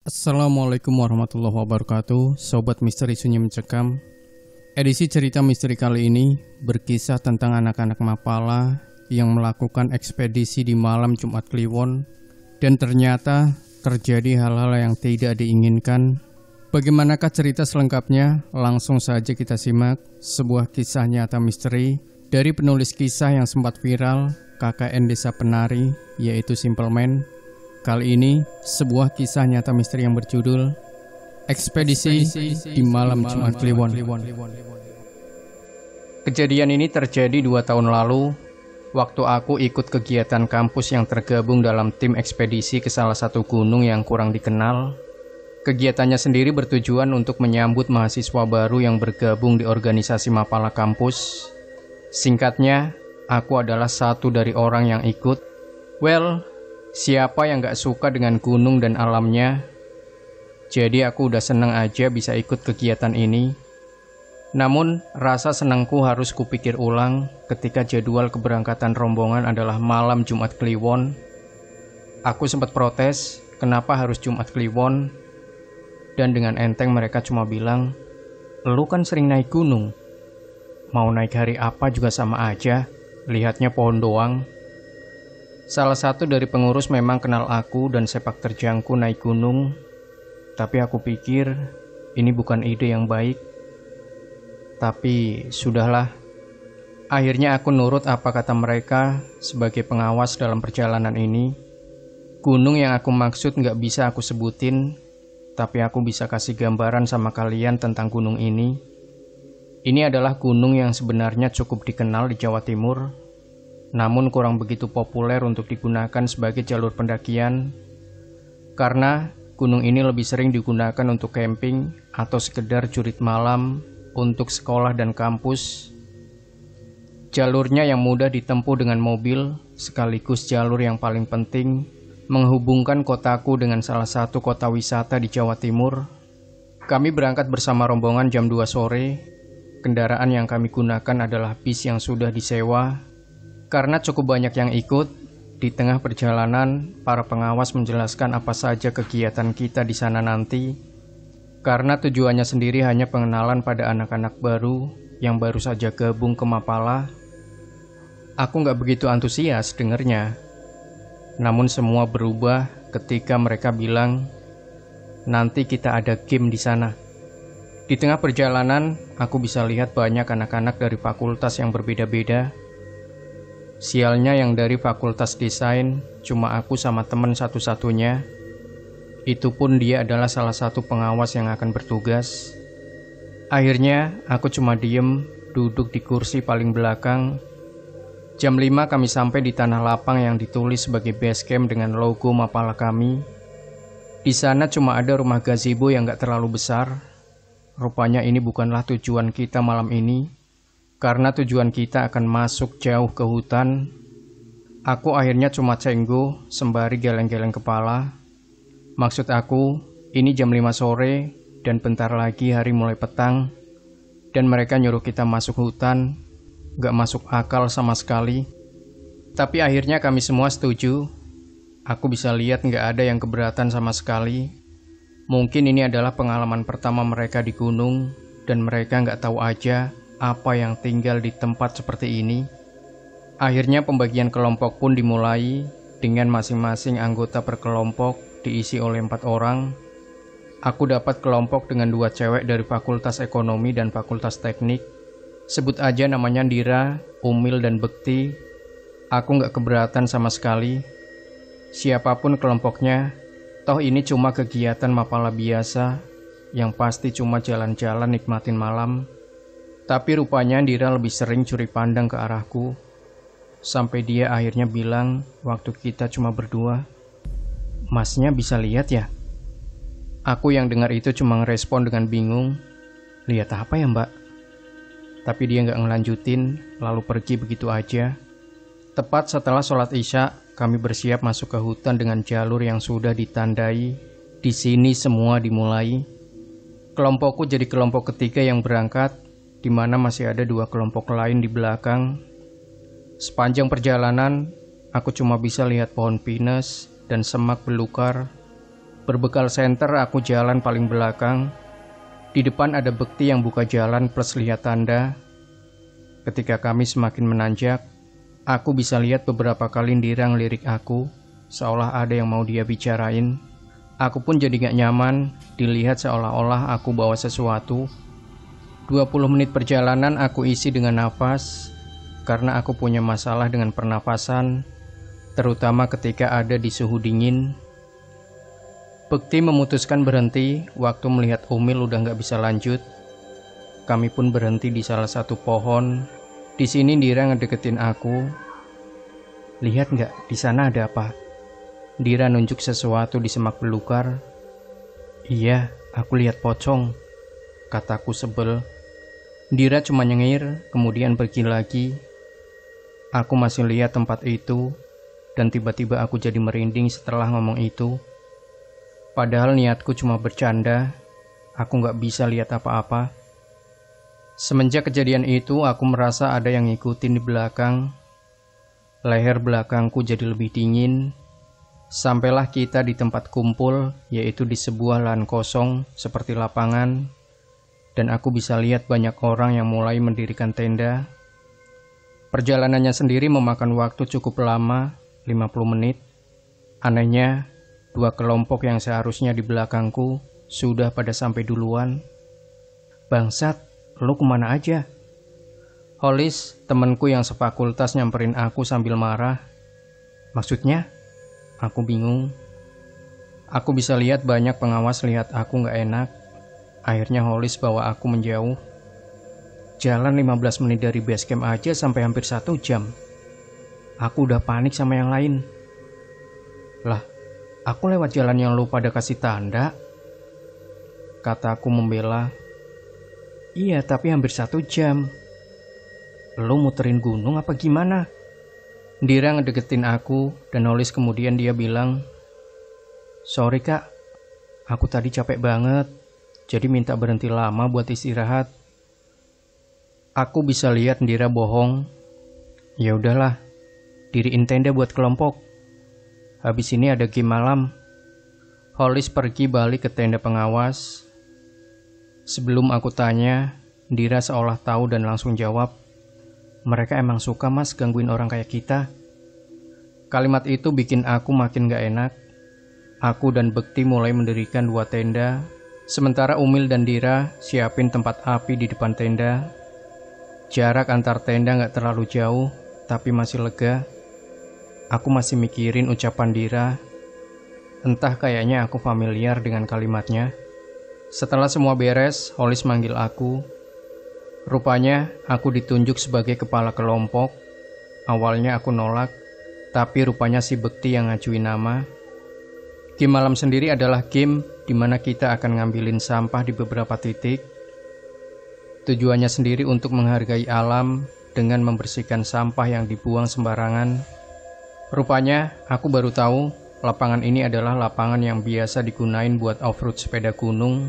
Assalamualaikum warahmatullahi wabarakatuh, Sobat Misteri Sunyi Mencekam. Edisi cerita misteri kali ini berkisah tentang anak-anak Mapala yang melakukan ekspedisi di malam Jumat Kliwon, dan ternyata terjadi hal-hal yang tidak diinginkan. Bagaimanakah cerita selengkapnya? Langsung saja kita simak sebuah kisah nyata misteri dari penulis kisah yang sempat viral, KKN Desa Penari, yaitu Simple Man. Kali ini, sebuah kisah nyata misteri yang berjudul Ekspedisi di Malam Jumat Kliwon. Kejadian ini terjadi 2 tahun lalu, waktu aku ikut kegiatan kampus yang tergabung dalam tim ekspedisi ke salah satu gunung yang kurang dikenal. Kegiatannya sendiri bertujuan untuk menyambut mahasiswa baru yang bergabung di organisasi Mapala kampus. Singkatnya, aku adalah satu dari orang yang ikut. Siapa yang gak suka dengan gunung dan alamnya? Jadi aku udah seneng aja bisa ikut kegiatan ini. Namun rasa senangku harus kupikir ulang ketika jadwal keberangkatan rombongan adalah malam Jumat Kliwon. Aku sempat protes, kenapa harus Jumat Kliwon? Dan dengan enteng mereka cuma bilang, "Lu kan sering naik gunung. Mau naik hari apa juga sama aja, lihatnya pohon doang." Salah satu dari pengurus memang kenal aku dan sepak terjangku naik gunung, tapi aku pikir ini bukan ide yang baik. Tapi sudahlah, akhirnya aku nurut apa kata mereka sebagai pengawas dalam perjalanan ini. Gunung yang aku maksud nggak bisa aku sebutin, tapi aku bisa kasih gambaran sama kalian tentang gunung ini. Ini adalah gunung yang sebenarnya cukup dikenal di Jawa Timur, namun kurang begitu populer untuk digunakan sebagai jalur pendakian, karena gunung ini lebih sering digunakan untuk camping atau sekedar jurit malam untuk sekolah dan kampus. Jalurnya yang mudah ditempuh dengan mobil, sekaligus jalur yang paling penting menghubungkan kotaku dengan salah satu kota wisata di Jawa Timur. Kami berangkat bersama rombongan jam 2 sore. Kendaraan yang kami gunakan adalah bis yang sudah disewa. Karena cukup banyak yang ikut, di tengah perjalanan, para pengawas menjelaskan apa saja kegiatan kita di sana nanti. Karena tujuannya sendiri hanya pengenalan pada anak-anak baru yang baru saja gabung ke Mapala. Aku nggak begitu antusias dengernya. Namun semua berubah ketika mereka bilang, nanti kita ada game di sana. Di tengah perjalanan, aku bisa lihat banyak anak-anak dari fakultas yang berbeda-beda. Sialnya yang dari fakultas desain, cuma aku sama temen satu-satunya. Itu pun dia adalah salah satu pengawas yang akan bertugas. Akhirnya aku cuma diem, duduk di kursi paling belakang. Jam 5 kami sampai di tanah lapang yang ditulis sebagai base camp dengan logo Mapala kami. Di sana cuma ada rumah gazebo yang gak terlalu besar. Rupanya ini bukanlah tujuan kita malam ini. Karena tujuan kita akan masuk jauh ke hutan. Aku akhirnya cuma cenggo sembari geleng-geleng kepala. Maksud aku, ini jam 5 sore dan bentar lagi hari mulai petang. Dan mereka nyuruh kita masuk hutan. Gak masuk akal sama sekali. Tapi akhirnya kami semua setuju. Aku bisa lihat gak ada yang keberatan sama sekali. Mungkin ini adalah pengalaman pertama mereka di gunung. Dan mereka gak tahu aja apa yang tinggal di tempat seperti ini. Akhirnya pembagian kelompok pun dimulai dengan masing-masing anggota per kelompok diisi oleh 4 orang. Aku dapat kelompok dengan 2 cewek dari Fakultas Ekonomi dan Fakultas Teknik. Sebut aja namanya Dira, Umil, dan Bekti. Aku gak keberatan sama sekali. Siapapun kelompoknya, toh ini cuma kegiatan Mapala biasa, yang pasti cuma jalan-jalan nikmatin malam. Tapi rupanya Dira lebih sering curi pandang ke arahku. Sampai dia akhirnya bilang waktu kita cuma berdua, "Masnya bisa lihat ya?" Aku yang dengar itu cuma ngerespon dengan bingung, "Lihat apa ya mbak?" Tapi dia gak ngelanjutin, lalu pergi begitu aja. Tepat setelah sholat Isya, kami bersiap masuk ke hutan dengan jalur yang sudah ditandai. Di sini semua dimulai. Kelompokku jadi kelompok ketiga yang berangkat, di mana masih ada 2 kelompok lain di belakang. Sepanjang perjalanan, aku cuma bisa lihat pohon pinus dan semak belukar. Berbekal senter, aku jalan paling belakang. Di depan ada Bekti yang buka jalan plus lihat tanda. Ketika kami semakin menanjak, aku bisa lihat beberapa kali Ndira ngelirik aku, seolah ada yang mau dia bicarain. Aku pun jadi gak nyaman, dilihat seolah-olah aku bawa sesuatu. 20 menit perjalanan aku isi dengan nafas, karena aku punya masalah dengan pernafasan, terutama ketika ada di suhu dingin. Bekti memutuskan berhenti waktu melihat Umil udah gak bisa lanjut. Kami pun berhenti di salah satu pohon. Di sini Ndira ngedeketin aku. Lihat gak, di sana ada apa? Ndira nunjuk sesuatu di semak belukar. Iya, aku lihat pocong, kataku sebel. Ndira cuma nyengir, kemudian pergi lagi. Aku masih lihat tempat itu, dan tiba-tiba aku jadi merinding setelah ngomong itu. Padahal niatku cuma bercanda, aku gak bisa lihat apa-apa. Semenjak kejadian itu, aku merasa ada yang ngikutin di belakang. Leher belakangku jadi lebih dingin. Sampailah kita di tempat kumpul, yaitu di sebuah lahan kosong seperti lapangan. Dan aku bisa lihat banyak orang yang mulai mendirikan tenda. Perjalanannya sendiri memakan waktu cukup lama, 50 menit. Anehnya, 2 kelompok yang seharusnya di belakangku sudah pada sampai duluan. Bangsat, lu kemana aja? Holis, temanku yang sefakultas nyamperin aku sambil marah. Maksudnya? Aku bingung. Aku bisa lihat banyak pengawas lihat aku gak enak. Akhirnya Holis bawa aku menjauh. Jalan 15 menit dari base camp aja sampai hampir 1 jam. Aku udah panik sama yang lain. Lah, aku lewat jalan yang lu pada kasih tanda, kataku membela. Iya, tapi hampir 1 jam. Lu muterin gunung apa gimana? Ndira ngedeketin aku dan Holis kemudian dia bilang, sorry kak, aku tadi capek banget, jadi minta berhenti lama buat istirahat. Aku bisa lihat Ndira bohong. Ya udahlah, diriin tenda buat kelompok. Habis ini ada game malam. Holis pergi balik ke tenda pengawas. Sebelum aku tanya, Ndira seolah tahu dan langsung jawab, mereka emang suka mas gangguin orang kayak kita. Kalimat itu bikin aku makin gak enak. Aku dan Bekti mulai mendirikan 2 tenda, sementara Umil dan Ndira siapin tempat api di depan tenda. Jarak antar tenda gak terlalu jauh, tapi masih lega. Aku masih mikirin ucapan Ndira. Entah, kayaknya aku familiar dengan kalimatnya. Setelah semua beres, Holis manggil aku. Rupanya aku ditunjuk sebagai kepala kelompok. Awalnya aku nolak, tapi rupanya si Bekti yang ngajuin nama. Game malam sendiri adalah game di mana kita akan ngambilin sampah di beberapa titik. Tujuannya sendiri untuk menghargai alam dengan membersihkan sampah yang dibuang sembarangan. Rupanya aku baru tahu lapangan ini adalah lapangan yang biasa digunain buat off-road sepeda gunung.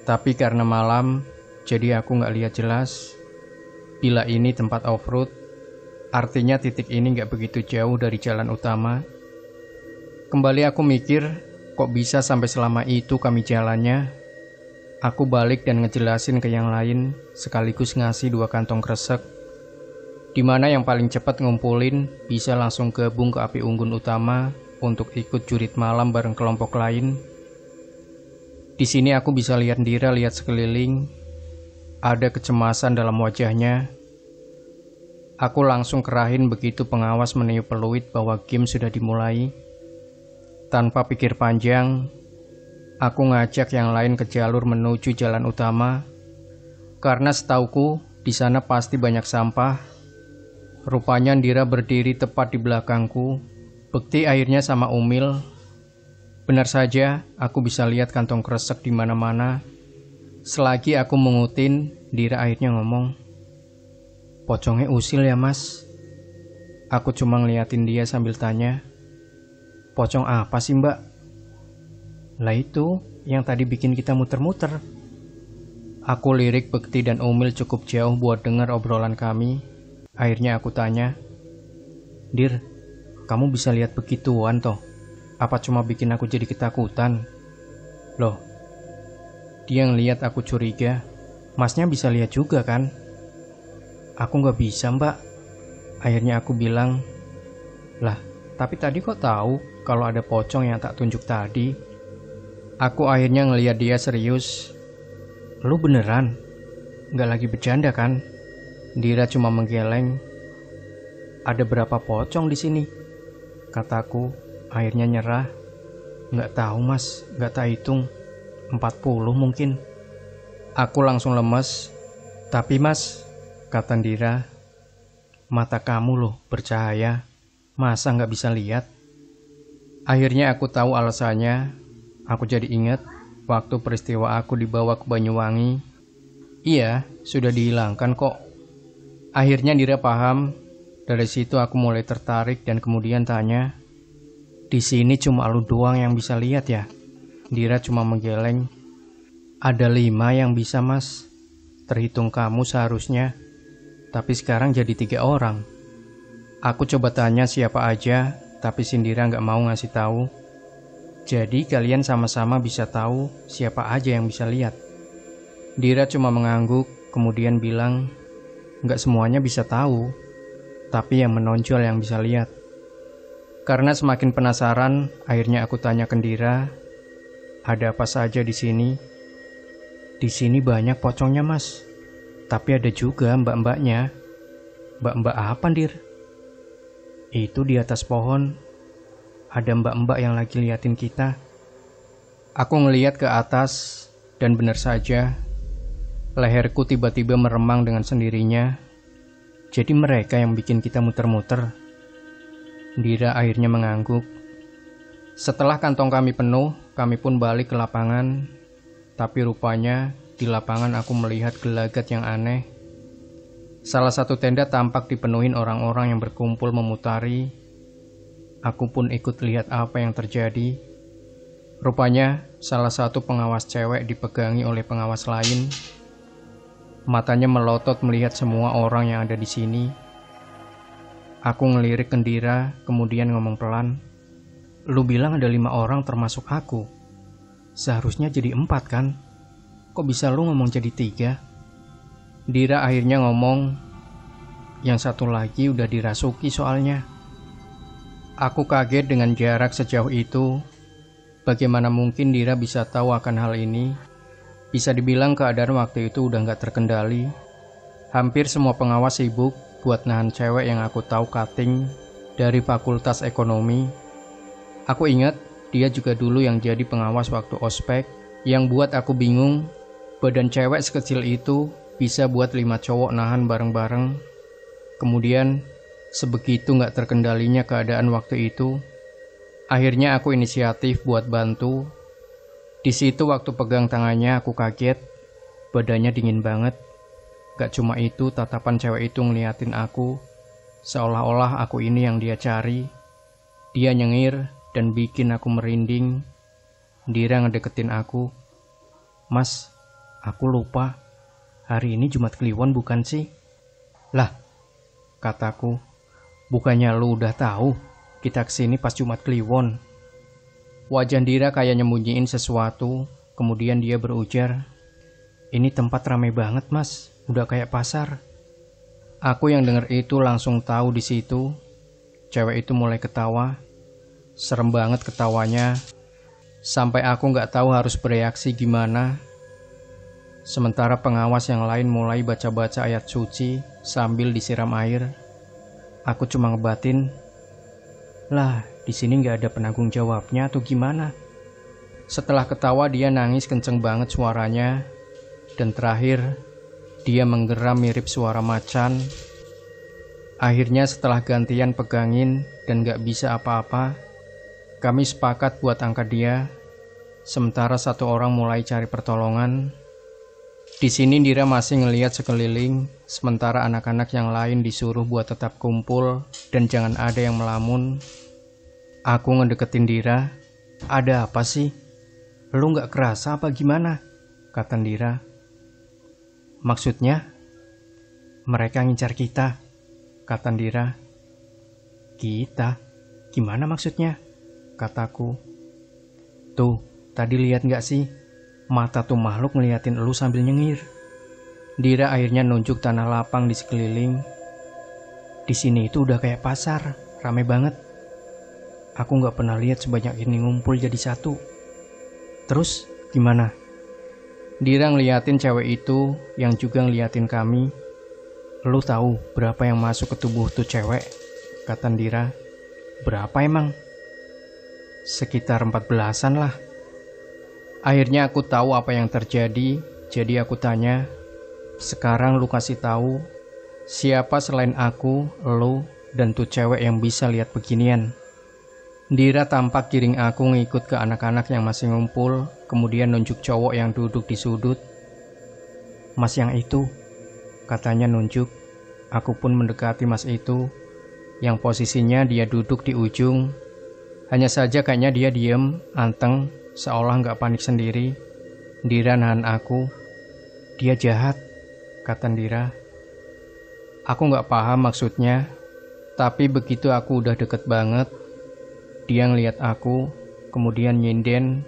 Tapi karena malam, jadi aku gak lihat jelas. Bila ini tempat off-road, artinya titik ini gak begitu jauh dari jalan utama. Kembali aku mikir, kok bisa sampai selama itu kami jalannya. Aku balik dan ngejelasin ke yang lain, sekaligus ngasih 2 kantong kresek. Dimana yang paling cepat ngumpulin bisa langsung gabung ke api unggun utama untuk ikut jurit malam bareng kelompok lain. Di sini aku bisa lihat Ndira lihat sekeliling. Ada kecemasan dalam wajahnya. Aku langsung kerahin begitu pengawas meniup peluit bahwa game sudah dimulai. Tanpa pikir panjang, aku ngajak yang lain ke jalur menuju jalan utama. Karena setauku di sana pasti banyak sampah. Rupanya Ndira berdiri tepat di belakangku. Bekti akhirnya sama Umil. Benar saja, aku bisa lihat kantong kresek di mana-mana. Selagi aku mengutin, Ndira akhirnya ngomong, pocongnya usil ya mas? Aku cuma ngeliatin dia sambil tanya, pocong apa sih mbak? Lah itu, yang tadi bikin kita muter-muter. Aku lirik Bekti dan Umil cukup jauh buat dengar obrolan kami. Akhirnya aku tanya, Dir, kamu bisa lihat begituan toh? Apa cuma bikin aku jadi ketakutan? Loh, dia ngeliat aku curiga. Masnya bisa lihat juga kan? Aku nggak bisa, Mbak. Akhirnya aku bilang, lah, tapi tadi kok tahu kalau ada pocong yang tak tunjuk tadi? Aku akhirnya ngeliat dia serius. Lu beneran? Nggak lagi bercanda kan? Dira cuma menggeleng. Ada berapa pocong di sini? Kataku, akhirnya nyerah. Nggak tahu mas, nggak tak hitung. 40 mungkin. Aku langsung lemes. Tapi mas, kata Dira, mata kamu loh bercahaya. Masa nggak bisa lihat? Akhirnya aku tahu alasannya. Aku jadi ingat waktu peristiwa aku dibawa ke Banyuwangi. Iya, sudah dihilangkan kok. Akhirnya Dira paham. Dari situ aku mulai tertarik dan kemudian tanya, di sini cuma lu doang yang bisa lihat ya? Dira cuma menggeleng. Ada 5 yang bisa mas. Terhitung kamu seharusnya. Tapi sekarang jadi 3 orang. Aku coba tanya siapa aja, tapi Sindira nggak mau ngasih tahu. Jadi kalian sama-sama bisa tahu siapa aja yang bisa lihat. Dira cuma mengangguk, kemudian bilang, nggak semuanya bisa tahu, tapi yang menonjol yang bisa lihat. Karena semakin penasaran, akhirnya aku tanya ke Dira, ada apa saja di sini? Di sini banyak pocongnya mas, tapi ada juga mbak-mbaknya. Mbak-mbak apa, Dir? Itu di atas pohon. Ada mbak-mbak yang lagi liatin kita. Aku ngeliat ke atas, dan benar saja, leherku tiba-tiba meremang dengan sendirinya. Jadi mereka yang bikin kita muter-muter. Dira akhirnya mengangguk. Setelah kantong kami penuh, kami pun balik ke lapangan. Tapi rupanya di lapangan aku melihat gelagat yang aneh. Salah satu tenda tampak dipenuhin orang-orang yang berkumpul memutari. Aku pun ikut lihat apa yang terjadi. Rupanya salah satu pengawas cewek dipegangi oleh pengawas lain. Matanya melotot melihat semua orang yang ada di sini. Aku ngelirik ke Dira, kemudian ngomong pelan. Lu bilang ada 5 orang termasuk aku. Seharusnya jadi 4 kan? Kok bisa lu ngomong jadi 3? Dira akhirnya ngomong, yang satu lagi udah dirasuki soalnya. Aku kaget dengan jarak sejauh itu. Bagaimana mungkin Dira bisa tahu akan hal ini? Bisa dibilang keadaan waktu itu udah gak terkendali. Hampir semua pengawas sibuk buat nahan cewek yang aku tahu cutting dari Fakultas Ekonomi. Aku ingat dia juga dulu yang jadi pengawas waktu ospek. Yang buat aku bingung, badan cewek sekecil itu bisa buat 5 cowok nahan bareng-bareng. Kemudian sebegitu gak terkendalinya keadaan waktu itu. Akhirnya aku inisiatif buat bantu. Di situ waktu pegang tangannya aku kaget. Badannya dingin banget. Gak cuma itu, tatapan cewek itu ngeliatin aku, seolah-olah aku ini yang dia cari. Dia nyengir dan bikin aku merinding. Dira ngedeketin aku. Mas, aku lupa. Hari ini Jumat Kliwon bukan sih? Lah, kataku, bukannya lu udah tahu kita kesini pas Jumat Kliwon? Wajah Dira kayak nyembunyiin sesuatu. Kemudian dia berujar, ini tempat ramai banget mas. Udah kayak pasar. Aku yang denger itu langsung tahu di situ. Cewek itu mulai ketawa. Serem banget ketawanya. Sampai aku gak tahu harus bereaksi gimana. Sementara pengawas yang lain mulai baca-baca ayat suci sambil disiram air. Aku cuma ngebatin, lah di sini gak ada penanggung jawabnya atau gimana? Setelah ketawa dia nangis kenceng banget suaranya. Dan terakhir dia menggeram mirip suara macan. Akhirnya setelah gantian pegangin dan gak bisa apa-apa, kami sepakat buat angkat dia. Sementara satu orang mulai cari pertolongan. Di sini Dira masih ngelihat sekeliling, sementara anak-anak yang lain disuruh buat tetap kumpul dan jangan ada yang melamun. Aku ngedeketin Dira. Ada apa sih? Lu gak kerasa apa gimana? Kata Dira. Maksudnya? Mereka ngincar kita, kata Dira. Kita? Gimana maksudnya? Kataku. Tuh, tadi lihat nggak sih? Mata tuh makhluk ngeliatin elu sambil nyengir. Dira akhirnya nunjuk tanah lapang di sekeliling. Di sini itu udah kayak pasar, rame banget. Aku nggak pernah lihat sebanyak ini ngumpul jadi satu. Terus gimana? Dira ngeliatin cewek itu yang juga ngeliatin kami. Lu tahu berapa yang masuk ke tubuh tuh cewek? Kata Dira. Berapa emang? Sekitar 14-an lah. Akhirnya aku tahu apa yang terjadi, jadi aku tanya, sekarang lu kasih tahu siapa selain aku, lu, dan tuh cewek yang bisa lihat beginian. Dira tampak giring aku ngikut ke anak-anak yang masih ngumpul, kemudian nunjuk cowok yang duduk di sudut. Mas yang itu, katanya nunjuk. Aku pun mendekati mas itu, yang posisinya dia duduk di ujung. Hanya saja kayaknya dia diem, anteng, seolah nggak panik sendiri. Dira nahan aku. Dia jahat, kata Dira. Aku nggak paham maksudnya, tapi begitu aku udah deket banget, dia ngeliat aku, kemudian nyinden.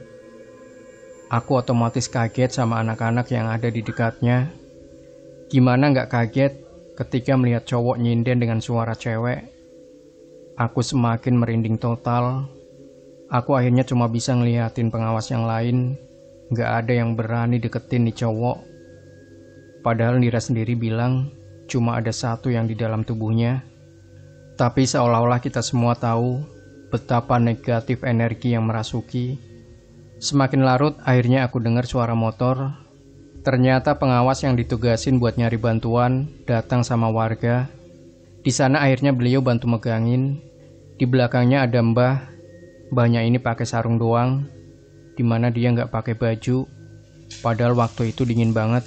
Aku otomatis kaget sama anak-anak yang ada di dekatnya. Gimana nggak kaget ketika melihat cowok nyinden dengan suara cewek. Aku semakin merinding total. Aku akhirnya cuma bisa ngeliatin pengawas yang lain. Nggak ada yang berani deketin nih cowok. Padahal Dira sendiri bilang cuma ada satu yang di dalam tubuhnya. Tapi seolah-olah kita semua tahu betapa negatif energi yang merasuki. Semakin larut, akhirnya aku dengar suara motor. Ternyata pengawas yang ditugasin buat nyari bantuan datang sama warga. Di sana akhirnya beliau bantu megangin. Di belakangnya ada mbah. Mbahnya ini pakai sarung doang, dimana dia nggak pakai baju. Padahal waktu itu dingin banget.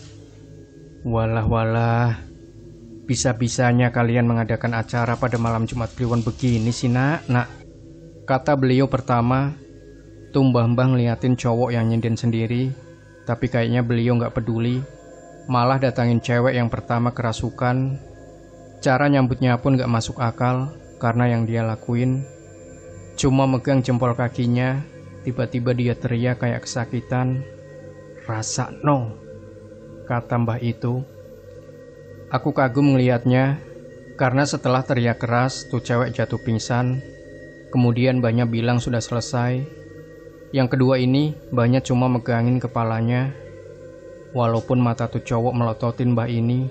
Walah, bisa-bisanya kalian mengadakan acara pada malam Jumat Kliwon begini sih nak. Kata beliau pertama. Tuh mbah-mbah ngeliatin cowok yang nyinden sendiri, tapi kayaknya beliau nggak peduli. Malah datangin cewek yang pertama kerasukan. Cara nyambutnya pun nggak masuk akal, karena yang dia lakuin cuma megang jempol kakinya. Tiba-tiba dia teriak kayak kesakitan. Rasa no, kata mbah itu. Aku kagum ngelihatnya, karena setelah teriak keras tuh cewek jatuh pingsan. Kemudian mbahnya bilang sudah selesai. Yang kedua ini mbahnya cuma megangin kepalanya. Walaupun mata tuh cowok melototin mbah ini,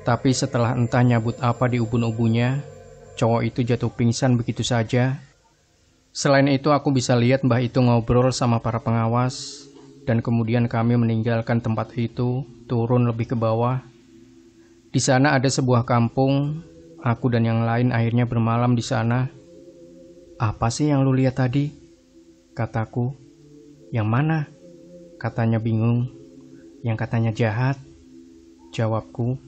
tapi setelah entah nyabut apa di ubun-ubunnya, cowok itu jatuh pingsan begitu saja. Selain itu aku bisa lihat mbah itu ngobrol sama para pengawas, dan kemudian kami meninggalkan tempat itu, turun lebih ke bawah. Di sana ada sebuah kampung. Aku dan yang lain akhirnya bermalam di sana. Apa sih yang lu lihat tadi? Kataku. Yang mana? Katanya bingung. Yang katanya jahat. Jawabku.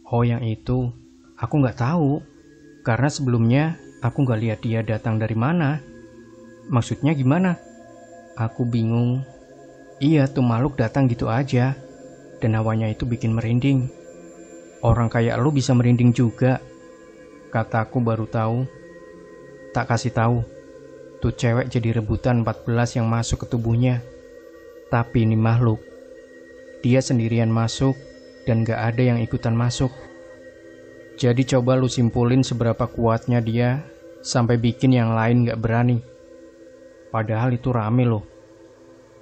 Oh yang itu. Aku nggak tahu. Karena sebelumnya aku nggak lihat dia datang dari mana. Maksudnya gimana? Aku bingung. Iya tuh makhluk datang gitu aja. Dan hawanya itu bikin merinding. Orang kayak lu bisa merinding juga. Kataku baru tahu. Tak kasih tahu. Tuh cewek jadi rebutan 14 yang masuk ke tubuhnya. Tapi ini makhluk. Dia sendirian masuk dan gak ada yang ikutan masuk. Jadi coba lu simpulin seberapa kuatnya dia sampai bikin yang lain gak berani. Padahal itu rame loh.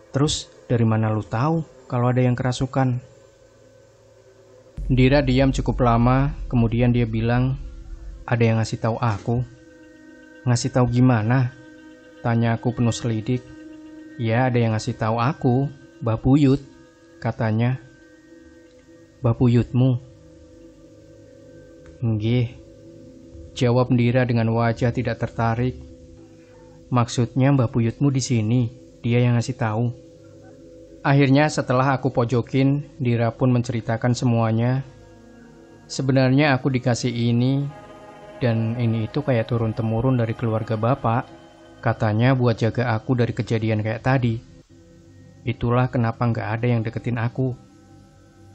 Terus dari mana lu tahu kalau ada yang kerasukan? Dira diam cukup lama, kemudian dia bilang, ada yang ngasih tahu aku. Ngasih tahu gimana? Tanya aku penuh selidik. Ya ada yang ngasih tahu aku, Mbah Buyut, katanya. Mbah Buyutmu? Nggih, jawab Dira dengan wajah tidak tertarik. Maksudnya Mbah Buyutmu di sini, dia yang ngasih tahu. Akhirnya setelah aku pojokin, Dira pun menceritakan semuanya. Sebenarnya aku dikasih ini, dan ini itu kayak turun-temurun dari keluarga bapak. Katanya buat jaga aku dari kejadian kayak tadi. Itulah kenapa nggak ada yang deketin aku.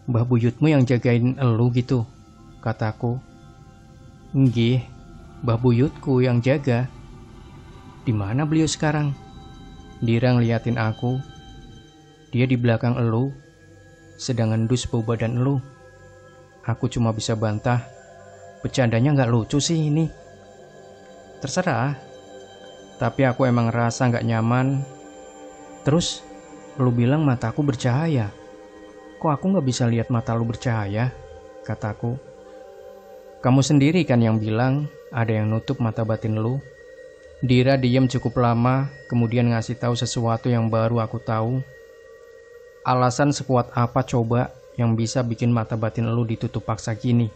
Mbah Buyutmu yang jagain elu gitu, kataku. Nggih, Mbah Buyutku yang jaga. Di mana beliau sekarang? Dira ngeliatin aku. Dia di belakang elu, sedang ngendus bau badan elu. Aku cuma bisa bantah, bercandanya nggak lucu sih ini. Terserah, tapi aku emang rasa nggak nyaman. Terus, lu bilang mataku bercahaya. Kok aku nggak bisa lihat mata lu bercahaya? Kataku. Kamu sendiri kan yang bilang ada yang nutup mata batin lu. Dira diem cukup lama, kemudian ngasih tahu sesuatu yang baru aku tahu. Alasan sekuat apa coba yang bisa bikin mata batin lu ditutup paksa gini?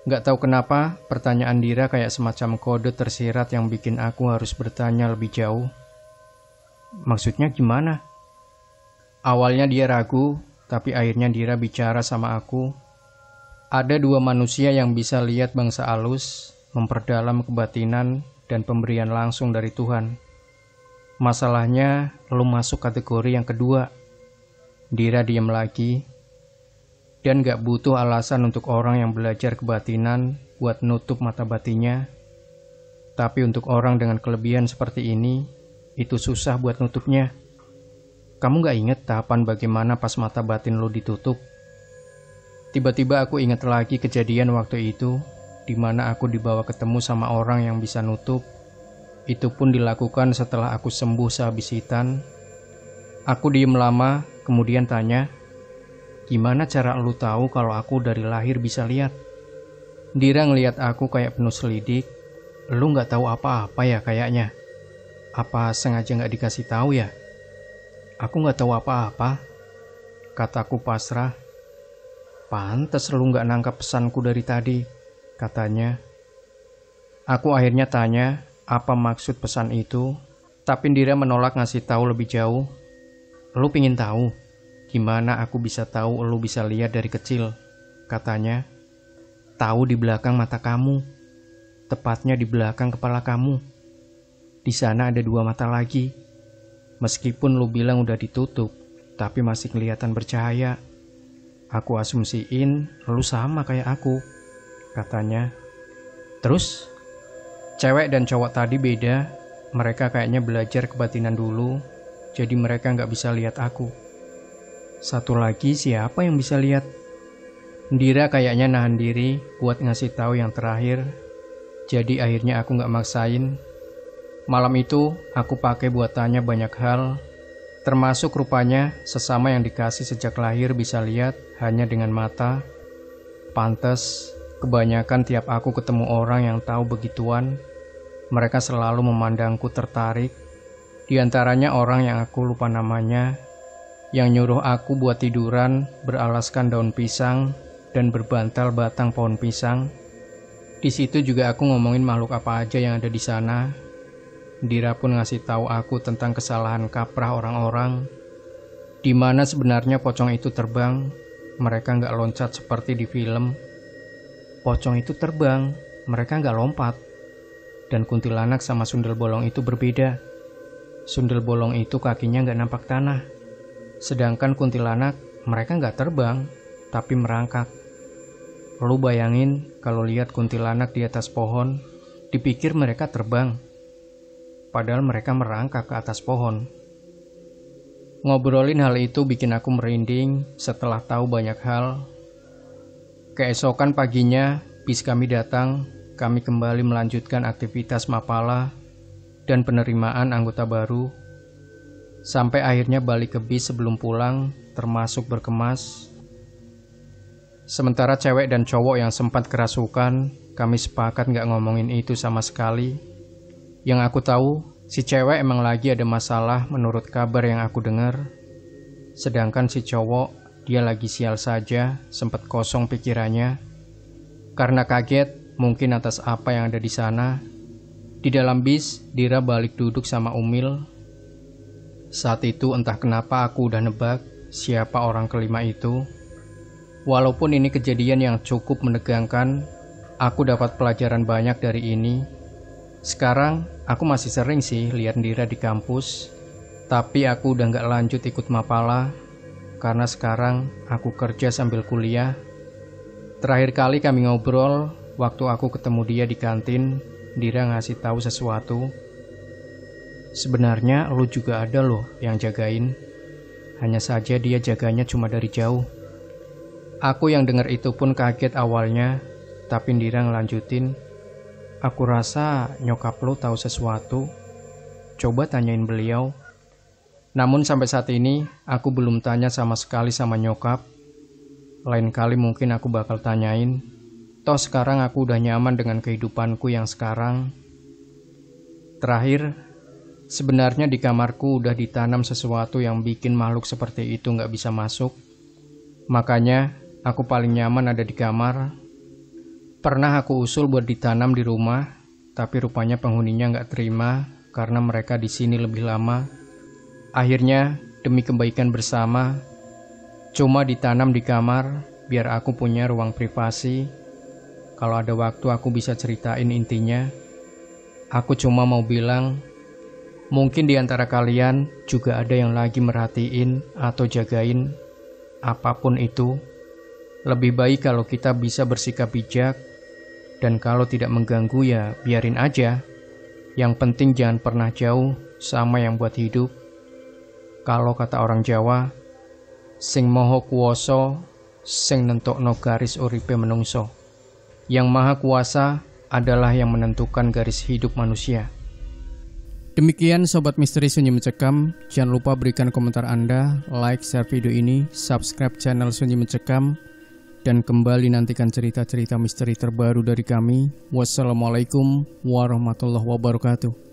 Gak tahu kenapa, pertanyaan Dira kayak semacam kode tersirat yang bikin aku harus bertanya lebih jauh. Maksudnya gimana? Awalnya dia ragu, tapi akhirnya Dira bicara sama aku. Ada dua manusia yang bisa lihat bangsa halus, memperdalam kebatinan, dan pemberian langsung dari Tuhan. Masalahnya, lu masuk kategori yang kedua. Dira diam lagi, dan gak butuh alasan untuk orang yang belajar kebatinan buat nutup mata batinnya. Tapi untuk orang dengan kelebihan seperti ini, itu susah buat nutupnya. Kamu gak inget tahapan bagaimana pas mata batin lu ditutup? Tiba-tiba aku ingat lagi kejadian waktu itu, di mana aku dibawa ketemu sama orang yang bisa nutup. Itu pun dilakukan setelah aku sembuh sehabis hitan. Aku diem lama, kemudian tanya, gimana cara lu tahu kalau aku dari lahir bisa lihat? Dira ngeliat aku kayak penuh selidik. Lu gak tahu apa-apa ya kayaknya. Apa sengaja gak dikasih tahu ya? Aku gak tahu apa-apa, kataku pasrah. Pantes lu gak nangkap pesanku dari tadi, katanya. Aku akhirnya tanya, apa maksud pesan itu? Tapi Dira menolak ngasih tahu lebih jauh. Lu pingin tahu gimana aku bisa tahu lu bisa lihat dari kecil? Katanya. Tahu di belakang mata kamu, tepatnya di belakang kepala kamu. Di sana ada dua mata lagi. Meskipun lu bilang udah ditutup, tapi masih kelihatan bercahaya. Aku asumsiin lu sama kayak aku, katanya. Terus, cewek dan cowok tadi beda. Mereka kayaknya belajar kebatinan dulu, jadi mereka gak bisa lihat aku. Satu lagi siapa yang bisa lihat? Dira kayaknya nahan diri buat ngasih tahu yang terakhir. Jadi akhirnya aku gak maksain. Malam itu aku pakai buat tanya banyak hal, termasuk rupanya sesama yang dikasih sejak lahir bisa lihat hanya dengan mata. Pantes, kebanyakan tiap aku ketemu orang yang tahu begituan, mereka selalu memandangku tertarik. Di antaranya orang yang aku lupa namanya, yang nyuruh aku buat tiduran beralaskan daun pisang dan berbantal batang pohon pisang. Di situ juga aku ngomongin makhluk apa aja yang ada di sana. Dira pun ngasih tahu aku tentang kesalahan kaprah orang-orang, di mana sebenarnya pocong itu terbang. Mereka nggak loncat seperti di film. Pocong itu terbang, mereka nggak lompat. Dan kuntilanak sama sundel bolong itu berbeda. Sundel bolong itu kakinya nggak nampak tanah. Sedangkan kuntilanak, mereka nggak terbang, tapi merangkak. Lu bayangin kalau lihat kuntilanak di atas pohon, dipikir mereka terbang. Padahal mereka merangkak ke atas pohon. Ngobrolin hal itu bikin aku merinding setelah tahu banyak hal. Keesokan paginya, bis kami datang, kami kembali melanjutkan aktivitas mapala dan penerimaan anggota baru. Sampai akhirnya balik ke bis sebelum pulang, termasuk berkemas. Sementara cewek dan cowok yang sempat kerasukan, kami sepakat gak ngomongin itu sama sekali. Yang aku tahu, si cewek emang lagi ada masalah menurut kabar yang aku dengar. Sedangkan si cowok, dia lagi sial saja, sempat kosong pikirannya. Karena kaget, mungkin atas apa yang ada di sana. Di dalam bis, Dira balik duduk sama Umil. Saat itu entah kenapa aku udah nebak siapa orang kelima itu. Walaupun ini kejadian yang cukup menegangkan, aku dapat pelajaran banyak dari ini. Sekarang, aku masih sering sih lihat Dira di kampus, tapi aku udah gak lanjut ikut mapala, karena sekarang aku kerja sambil kuliah. Terakhir kali kami ngobrol, waktu aku ketemu dia di kantin, Dira ngasih tahu sesuatu. Sebenarnya lu juga ada loh yang jagain. Hanya saja dia jaganya cuma dari jauh. Aku yang dengar itu pun kaget awalnya, tapi Indira ngelanjutin, aku rasa nyokap lu tahu sesuatu. Coba tanyain beliau. Namun sampai saat ini, aku belum tanya sama sekali sama nyokap. Lain kali mungkin aku bakal tanyain. Toh sekarang aku udah nyaman dengan kehidupanku yang sekarang. Terakhir, sebenarnya di kamarku udah ditanam sesuatu yang bikin makhluk seperti itu nggak bisa masuk. Makanya, aku paling nyaman ada di kamar. Pernah aku usul buat ditanam di rumah, tapi rupanya penghuninya nggak terima karena mereka di sini lebih lama. Akhirnya, demi kebaikan bersama, cuma ditanam di kamar biar aku punya ruang privasi. Kalau ada waktu aku bisa ceritain intinya. Aku cuma mau bilang, mungkin di antara kalian juga ada yang lagi merhatiin atau jagain apapun itu. Lebih baik kalau kita bisa bersikap bijak, dan kalau tidak mengganggu ya biarin aja. Yang penting jangan pernah jauh sama yang buat hidup. Kalau kata orang Jawa, sing moho kuwoso, sing nentokno garis uripe menungso. Yang maha kuasa adalah yang menentukan garis hidup manusia. Demikian Sobat Misteri Sunyi Mencekam. Jangan lupa berikan komentar Anda, like, share video ini, subscribe channel Sunyi Mencekam, dan kembali nantikan cerita-cerita misteri terbaru dari kami. Wassalamualaikum warahmatullahi wabarakatuh.